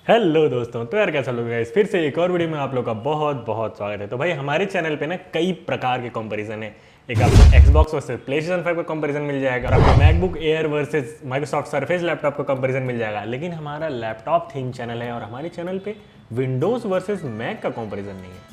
Hello दोस्तों, तो यार कैसा लोग गाइस, फिर से एक और वीडियो में आप लोग का बहुत बहुत स्वागत है। तो भाई हमारे चैनल पे ना कई प्रकार के कंपैरिजन है। एक आपको Xbox वर्सेस PlayStation 5 का कंपैरिजन मिल जाएगा और आपको MacBook air versus Microsoft surface laptop का कंपैरिजन मिल जाएगा। लेकिन हमारा लैपटॉप थीम चैनल है और हमारे चैनल पे विंडोज वर्सेस मैक का कंपैरिजन नहीं है।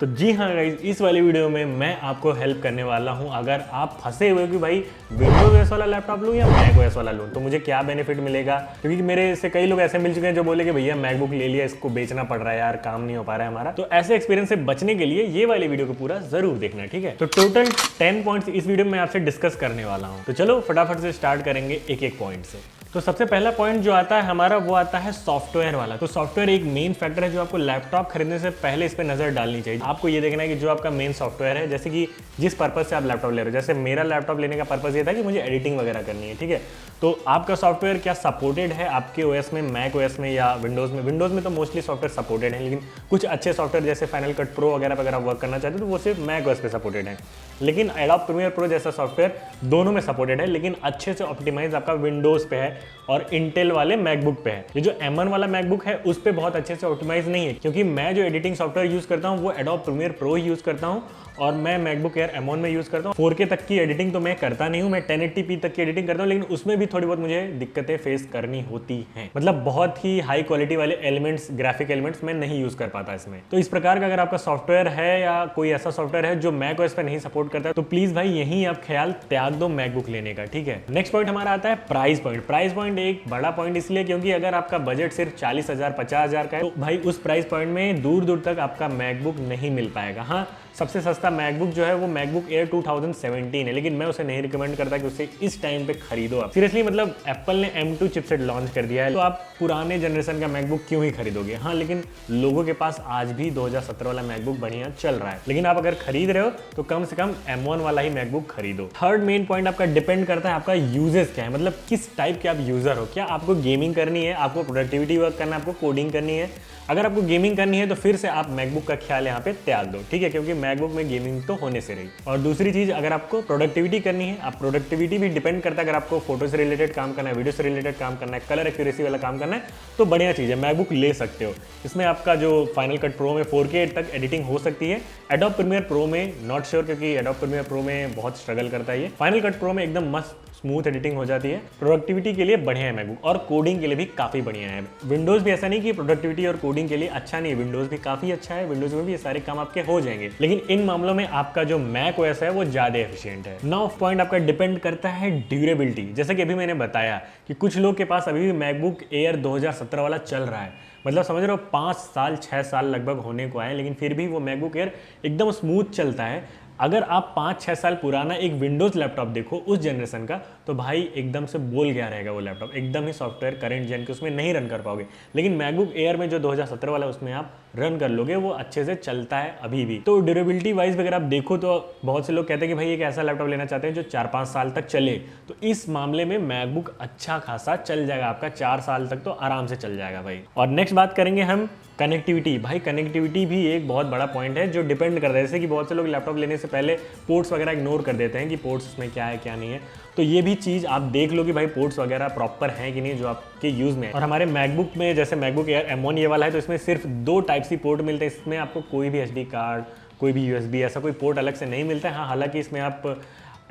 तो जी हाँ गाइज, इस वाली वीडियो में मैं आपको हेल्प करने वाला हूँ। अगर आप फंसे हुए कि भाई विंडोज ओएस वाला लैपटॉप लूँ या मैक ओएस वाला लूँ तो मुझे क्या बेनिफिट मिलेगा, क्योंकि मेरे से कई लोग ऐसे मिल चुके हैं जो बोले कि भैया मैकबुक ले लिया, इसको बेचना पड़ रहा है यार, काम नहीं हो पा रहा है हमारा। तो ऐसे एक्सपीरियंस से बचने के लिए ये वाली वीडियो को पूरा जरूर देखना, ठीक है। तो टोटल 10 पॉइंट्स इस वीडियो में आपसे डिस्कस करने वाला हूँ। तो चलो फटाफट से स्टार्ट करेंगे एक एक पॉइंट से। तो सबसे पहला पॉइंट जो आता है हमारा वो आता है सॉफ्टवेयर वाला। तो सॉफ्टवेयर एक मेन फैक्टर है जो आपको लैपटॉप खरीदने से पहले इस पे नजर डालनी चाहिए। आपको ये देखना है कि जो आपका मेन सॉफ्टवेयर है, जैसे कि जिस पर्पज से आप लैपटॉप ले रहे हो, जैसे मेरा लैपटॉप लेने का पर्पज ये था कि मुझे एडिटिंग वगैरह करनी है, ठीक है। तो आपका सॉफ्टवेयर क्या सपोर्टेड है आपके ओएस में, मैक ओएस में या विंडोज में। विंडोज में तो मोस्टली सॉफ्टवेयर सपोर्टेड है, लेकिन कुछ अच्छे सॉफ्टवेयर जैसे फाइनल कट प्रो वगैरह वगैरह वर्क करना चाहते हो तो वो सिर्फ मैक ओएस पे सपोर्टेड है। लेकिन एडोब प्रीमियर प्रो जैसा सॉफ्टवेयर दोनों में सपोर्टेड है, लेकिन अच्छे से ऑप्टिमाइज आपका विंडोज पे है और इंटेल वाले मैकबुक पे है। ये जो M1 वाला मैकबुक है उस पे बहुत अच्छे से ऑप्टिमाइज नहीं है, क्योंकि मैं जो एडिटिंग सॉफ्टवेयर यूज करता हूँ वो एडोब प्रीमियर प्रो यूज करता हूँ और मैं मैकबुक एयर M1 में यूज करता हूँ। 4K तक की एडिटिंग तो मैं करता नहीं हूँ, मैं 1080p तक की एडिटिंग करता हूँ, लेकिन उसमें भी थोड़ी बहुत मुझे दिक्कतें फेस करनी होती हैं। मतलब बहुत ही हाई क्वालिटी वाले एलिमेंट्स, ग्राफिक एलिमेंट्स मैं नहीं यूज कर पाता इसमें। तो इस प्रकार का अगर आपका सॉफ्टवेयर है या कोई ऐसा सॉफ्टवेयर है जो मैक ओएस पे नहीं सपोर्ट करता है तो प्लीज भाई यहीं आप ख्याल त्याग दो मैकबुक लेने का, ठीक है। नेक्स्ट पॉइंट हमारा आता है प्राइस पॉइंट। प्राइस पॉइंट एक बड़ा पॉइंट इसलिए क्योंकि अगर आपका बजट सिर्फ 40,000 50,000 का है तो भाई उस प्राइस पॉइंट में दूर दूर तक आपका मैकबुक नहीं मिल पाएगा। हाँ, सबसे सस्ता मैकबुक जो है वो मैकबुक एयर 2017 है, लेकिन मैं उसे नहीं रिकमेंड करता कि उसे इस टाइम पे खरीदो आप। सीरियसली, मतलब एप्पल ने M2 चिपसेट लॉन्च कर दिया है तो आप पुराने जनरेशन का मैकबुक क्यों ही खरीदोगे। हाँ, लेकिन लोगों के पास आज भी 2017 वाला मैकबुक बढ़िया चल रहा है, लेकिन आप अगर खरीद रहे हो तो कम से कम M1 वाला ही मैकबुक खरीदो। थर्ड मेन पॉइंट आपका डिपेंड करता है आपका यूजेस क्या है, मतलब किस टाइप के आप यूजर हो। क्या आपको गेमिंग करनी है, आपको प्रोडक्टिविटी वर्क करना है, आपको कोडिंग करनी है। अगर आपको गेमिंग करनी है तो फिर से आप मैकबुक का ख्याल यहाँ पे त्याग दो, ठीक है, क्योंकि मैकबुक में गेमिंग तो होने से रही। और दूसरी चीज, अगर आपको प्रोडक्टिविटी करनी है, आप प्रोडक्टिविटी भी डिपेंड करता है। अगर आपको फोटो से रिलेटेड काम करना है, वीडियो से रिलेटेड काम करना है, कलर एक्यूरेसी वाला काम करना है तो बढ़िया चीज है, मैकबुक ले सकते हो। इसमें आपका जो फाइनल कट प्रो में 4K तक एडिटिंग हो सकती है। एडोब प्रीमियर प्रो में नॉट श्योर, क्योंकि एडोब प्रीमियर प्रो में बहुत स्ट्रगल करता है ये। फाइनल कट प्रो में एकदम मस्त स्मूथ एडिटिंग हो जाती है। प्रोडक्टिविटी के लिए बढ़िया है मैकबुक और कोडिंग के लिए भी काफी बढ़िया है। विंडोज भी ऐसा नहीं कि प्रोडक्टिविटी और कोडिंग के लिए अच्छा नहीं है, विंडोज भी काफी अच्छा है, विंडोज में भी ये सारे काम आपके हो जाएंगे, लेकिन इन मामलों में आपका जो मैक ओएस है वो ज्यादा एफिशिएंट है। नाउ पॉइंट आपका डिपेंड करता है ड्यूरेबिलिटी। जैसे कि अभी मैंने बताया कि कुछ लोग के पास अभी भी मैकबुक एयर 2017 वाला चल रहा है, मतलब समझ रहे हो 5 साल 6 साल लगभग होने को आए, लेकिन फिर भी वो मैकबुक एयर एकदम स्मूथ चलता है। अगर आप 5-6 साल पुराना एक विंडोज लैपटॉप देखो उस जनरेशन का तो भाई एकदम से बोल गया रहेगा वो लैपटॉप, एकदम ही सॉफ्टवेयर करंट जेन के उसमें नहीं रन कर पाओगे। लेकिन मैकबुक एयर में जो 2017 वाला उसमें आप रन कर लोगे, वो अच्छे से चलता है अभी भी। तो ड्यूरेबिलिटी वाइज अगर आप देखो तो बहुत से लोग कहते हैं कि भाई एक ऐसा लैपटॉप लेना चाहते हैं जो 4-5 साल तक चले, तो इस मामले में मैकबुक अच्छा खासा चल जाएगा आपका, 4 साल तक तो आराम से चल जाएगा भाई। और नेक्स्ट बात करेंगे हम कनेक्टिविटी। भाई कनेक्टिविटी भी एक बहुत बड़ा पॉइंट है जो डिपेंड करता है। जैसे कि बहुत से लोग लैपटॉप लेने से पहले पोर्ट्स वगैरह इग्नोर कर देते हैं कि पोर्ट्स इसमें क्या है क्या नहीं है, तो ये भी चीज़ आप देख लो कि भाई पोर्ट्स वगैरह प्रॉपर हैं कि नहीं जो आपके यूज़ में है। और हमारे मैकबुक में जैसे मैकबुक एयर M1 ये वाला है तो इसमें सिर्फ 2 टाइप सी पोर्ट मिलते हैं। इसमें आपको कोई भी SD कार्ड, कोई भी USB ऐसा कोई पोर्ट अलग से नहीं मिलता है। हाँ, हालांकि इसमें आप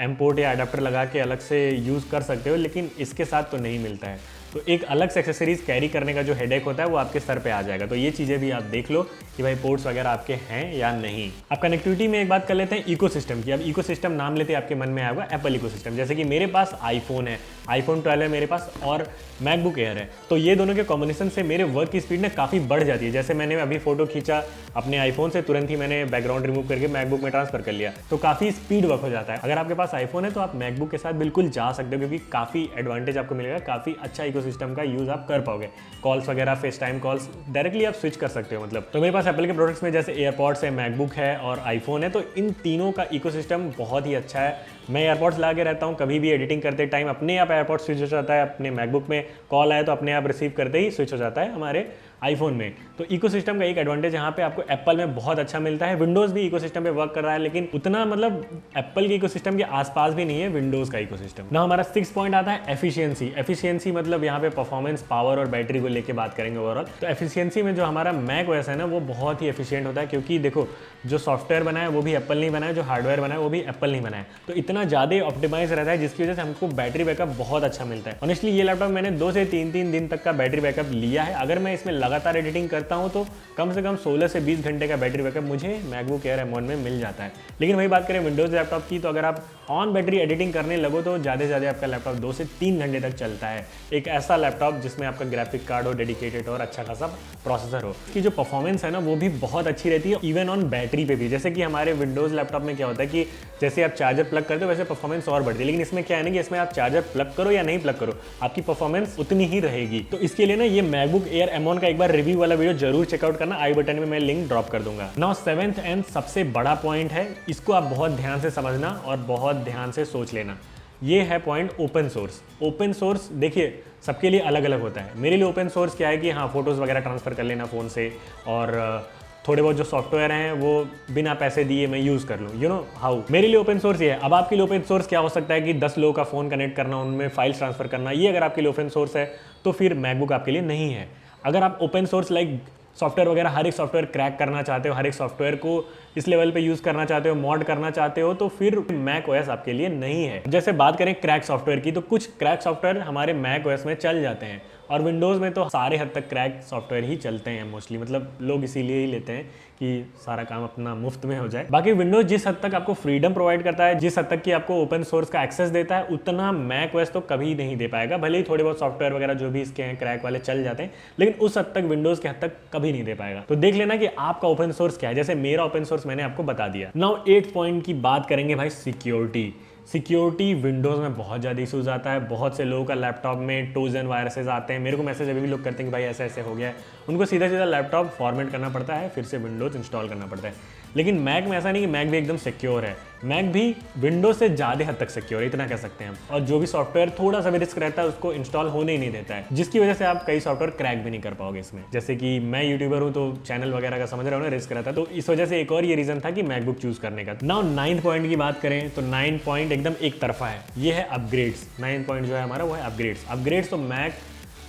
M पोर्ट या अडाप्टर लगा के अलग से यूज़ कर सकते हो, लेकिन इसके साथ तो नहीं मिलता है। तो एक अलग से एक्सेसरीज कैरी करने का जो हेडेक होता है वो आपके सर पे आ जाएगा। तो ये चीज़ें भी आप देख लो कि भाई पोर्ट्स वगैरह आपके हैं या नहीं। अब कनेक्टिविटी में एक बात कर लेते हैं इकोसिस्टम की। अब इकोसिस्टम नाम लेते हैं आपके मन में आएगा एप्पल इकोसिस्टम। जैसे कि मेरे पास आईफोन है, iPhone 12 है मेरे पास और मैकबुक एयर है, तो ये दोनों के कॉम्बिनेशन से मेरे वर्क की स्पीड ना काफ़ी बढ़ जाती है। जैसे मैंने अभी फोटो खींचा अपने आईफोन से, तुरंत ही मैंने बैकग्राउंड रिमूव करके मैकबुक में ट्रांसफर कर लिया, तो काफ़ी स्पीड वर्क हो जाता है। अगर आपके पास आईफोन है तो आप मैकबुक के साथ बिल्कुल जा सकते हो, क्योंकि काफ़ी एडवांटेज आपको मिलेगा, काफ़ी अच्छा इकोसिस्टम का यूज़ आप कर पाओगे। कॉल्स वगैरह, फेस टाइम कॉल्स डायरेक्टली आप स्विच कर सकते हो। मतलब तो मेरे पास एप्पल के प्रोडक्ट्स में जैसे एयरपॉड्स है, मैकबुक है और आईफोन है, तो इन तीनों का इकोसिस्टम बहुत ही अच्छा है। मैं एयरपॉड्स ला के रहता हूँ, कभी भी एडिटिंग करते टाइम अपने आप एयरपॉड्स स्विच हो जाता है, अपने मैकबुक में कॉल आए तो अपने आप रिसीव करते ही स्विच हो जाता है हमारे आईफोन में। तो इकोसिस्टम का एक एडवांटेज यहाँ पे आपको एप्पल में बहुत अच्छा मिलता है। विंडोज़ भी इकोसिस्टम पे वर्क कर रहा है, लेकिन उतना मतलब एप्पल के इकोसिस्टम के आसपास भी नहीं है विंडोज़ का इकोसिस्टम ना। हमारा 6 पॉइंट आता है एफिशिएंसी। एफिशिएंसी मतलब यहाँ पे परफॉर्मेंस, पावर और बैटरी को लेके बात करेंगे ओवरऑल। तो एफिशिएंसी में जो हमारा मैक ओएस है ना, वो बहुत ही एफिशिएंट होता है, क्योंकि देखो जो सॉफ्टवेयर बनाया वो भी एप्पल नहीं बनाया, जो हार्डवेयर बनाया वो भी एप्पल नहीं बनाया, तो इतना ज़्यादा ऑप्टिमाइज रहता है, जिसकी वजह से हमको बैटरी बैकअप बहुत अच्छा मिलता है। ऑनेस्टली ये लैपटॉप मैंने 2 से 3 दिन तक का बैटरी बैकअप लिया है। अगर मैं इसमें लगातार एडिटिंग करता हूँ तो कम से कम 16 से 20 घंटे का बैटरी बैकअप मुझे मैकबुक एयर M1 में मिल जाता है। लेकिन वही बात करें विंडोज़ लैपटॉप की, तो अगर आप ऑन बैटरी एडिटिंग करने लगो तो ज़्यादा से ज़्यादा आपका लैपटॉप 2 से 3 घंटे तक चलता है। एक ऐसा लैपटॉप जिसमें आपका ग्राफिक कार्ड हो डेडिकेटेड और अच्छा खासा प्रोसेसर हो, कि जो परफॉर्मेंस है ना वो भी बहुत अच्छी रहती है, इवन ऑन बैटरी पे भी। जैसे कि हमारे विंडोज़ लैपटॉप में क्या होता है कि जैसे आप चार्जर प्लग करते हो वैसे परफॉर्मेंस और बढ़ती है, लेकिन इसमें क्या है ना कि इसमें आप चार्जर प्लग करो या नहीं प्लग करो, आपकी परफॉर्मेंस उतनी ही रहेगी। तो इसके लिए ना ये मैकबुक एयर M1 का एक बार रिव्यू वाला वीडियो जरूर चेकआउट करना, आई बटन में मैं लिंक ड्रॉप कर दूंगा। नाउ 7th एंड सबसे बड़ा पॉइंट है, इसको आप बहुत ध्यान से समझना और बहुत ध्यान से सोच लेना। ये है point open source. Open source देखिए सबके लिए अलग अलग होता है। मेरे लिए ओपन सोर्स क्या है कि हाँ फोटोज़ वगैरह ट्रांसफ़र कर लेना फ़ोन से, और थोड़े बहुत जो सॉफ्टवेयर हैं वो बिना पैसे दिए मैं यूज़ कर लूँ, यू नो हाउ। मेरे लिए ओपन सोर्स ये है। अब आपके लिए ओपन सोर्स क्या हो सकता है कि 10 लोगों का फ़ोन कनेक्ट करना, उनमें फाइल्स ट्रांसफ़र करना, ये अगर आपके लिए ओपन सोर्स है तो फिर मैकबुक आपके लिए नहीं है। अगर आप ओपन सोर्स लाइक सॉफ्टवेयर वगैरह हर एक सॉफ्टवेयर क्रैक करना चाहते हो, हर एक सॉफ्टवेयर को इस लेवल पे यूज़ करना चाहते हो, मॉड करना चाहते हो, तो फिर मैक ओएस आपके लिए नहीं है। जैसे बात करें क्रैक सॉफ्टवेयर की, तो कुछ क्रैक सॉफ्टवेयर हमारे मैक ओएस में चल जाते हैं, और विंडोज़ में तो सारे हद तक क्रैक सॉफ्टवेयर ही चलते हैं मोस्टली। मतलब लोग इसीलिए ही लेते हैं कि सारा काम अपना मुफ्त में हो जाए। बाकी विंडोज़ जिस हद तक आपको फ्रीडम प्रोवाइड करता है, जिस हद तक कि आपको ओपन सोर्स का एक्सेस देता है, उतना मैक ओएस तो कभी नहीं दे पाएगा। भले ही थोड़े बहुत सॉफ्टवेयर वगैरह जो भी इसके हैं क्रैक वाले चल जाते हैं, लेकिन उस हद तक विंडोज़ के हद तक कभी नहीं दे पाएगा। तो देख लेना कि आपका ओपन सोर्स क्या है। जैसे मेरा ओपन सोर्स मैंने आपको बता दिया। नाउ 8 पॉइंट की बात करेंगे भाई, सिक्योरिटी। सिक्योरिटी विंडोज़ में बहुत ज़्यादा इशूज़ आता है। बहुत से लोगों का लैपटॉप में ट्रोजन वायरसेस आते हैं। मेरे को मैसेज अभी भी लोग करते हैं कि भाई ऐसा ऐसे हो गया है। उनको सीधा सीधा लैपटॉप फॉर्मेट करना पड़ता है, फिर से विंडोज़ इंस्टॉल करना पड़ता है। लेकिन मैक में ऐसा नहीं कि मैक भी एकदम सिक्योर है। मैक भी विंडोज़ से ज़्यादा हद तक सिक्योर है, इतना कह सकते हैं हम। और जो भी सॉफ्टवेयर थोड़ा सा भी रिस्क रहता है उसको इंस्टॉल होने ही नहीं देता है, जिसकी वजह से आप कई सॉफ्टवेयर क्रैक भी नहीं कर पाओगे इसमें। जैसे कि मैं यूट्यूबर हूँ तो चैनल वगैरह का समझ रहा हूँ ना, रिस्क रहता है, तो इस वजह से एक और ये रीज़न था कि मैकबुक चूज़ करने का। नाउ 9th पॉइंट की बात करें तो 9 पॉइंट एकदम एक तरफा है, ये है अपग्रेड्स। 9 पॉइंट जो है हमारा वो है अपग्रेड्स। अपग्रेड्स तो मैक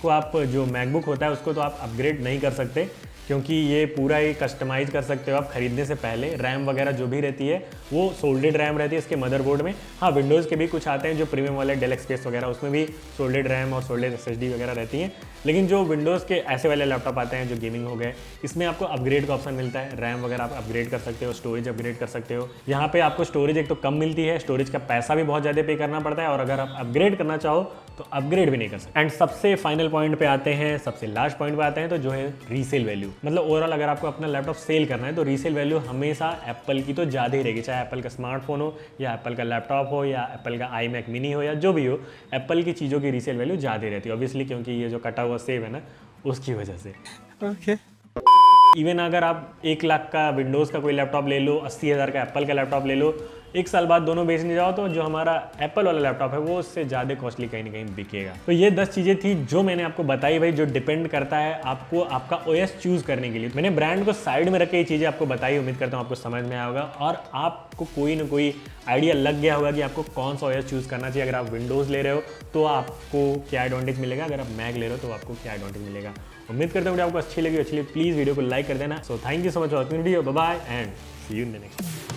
को आप जो मैकबुक होता है उसको तो आप अपग्रेड नहीं कर सकते, क्योंकि ये पूरा ही कस्टमाइज़ कर सकते हो आप खरीदने से पहले। रैम वगैरह जो भी रहती है वो सोल्डेड रैम रहती है इसके मदरबोर्ड में। हाँ विंडोज़ के भी कुछ आते हैं जो प्रीमियम वाले डेल एक्सपीएस वगैरह, उसमें भी सोल्डेड रैम और सोल्डेड एसएसडी वगैरह रहती हैं। लेकिन जो विंडोज़ के ऐसे वाले लैपटॉप आते हैं जो गेमिंग हो गए, इसमें आपको अपग्रेड का ऑप्शन मिलता है। रैम वगैरह आप अपग्रेड कर सकते हो, स्टोरेज अपग्रेड कर सकते हो। यहाँ पे आपको स्टोरेज एक तो कम मिलती है, स्टोरेज का पैसा भी बहुत ज़्यादा पे करना पड़ता है, और अगर आप अपग्रेड करना चाहो तो अपग्रेड भी नहीं कर सकते। एंड सबसे फाइनल पॉइंट पे आते हैं, सबसे लास्ट पॉइंट पे आते हैं, तो जो है रीसेल वैल्यू। मतलब ओवरऑल अगर आपको अपना लैपटॉप सेल करना है तो रीसेल वैल्यू हमेशा एप्पल की तो ज़्यादा ही रहेगी। चाहे एप्पल का स्मार्टफोन हो या एप्पल का लैपटॉप हो या एप्पल का iMac मिनी हो या जो भी हो, एप्पल की चीज़ों की रीसेल वैल्यू ज़्यादा रहती है ऑब्वियसली, क्योंकि ये जो कटा हुआ सेव है ना उसकी वजह से। ओके इवन अगर आप 1 लाख का विंडोज़ का कोई लैपटॉप ले लो, 80,000 का एप्पल का लैपटॉप ले लो, 1 साल बाद दोनों बेचने जाओ तो जो हमारा एप्पल वाला लैपटॉप है वो उससे ज़्यादा कॉस्टली कहीं ना कहीं बिकेगा। तो ये 10 चीज़ें थी जो मैंने आपको बताई भाई, जो डिपेंड करता है आपको आपका ओएस चूज़ करने के लिए। मैंने ब्रांड को साइड में रख के ये चीज़ें आपको बताई, उम्मीद करता हूँ आपको समझ में आया होगा और आपको कोई ना कोई आइडिया लग गया होगा कि आपको कौन सा ओएस चूज़ करना चाहिए। अगर आप विंडोज़ ले रहे हो तो आपको क्या एडवांटेज मिलेगा, अगर आप मैक ले रहे हो तो आपको क्या एडवांटेज मिलेगा। उम्मीद करता हूँ वीडियो आपको अच्छी लगी प्लीज़ वीडियो को लाइक कर देना। So thank you so much for watching video, bye bye and see you in the next.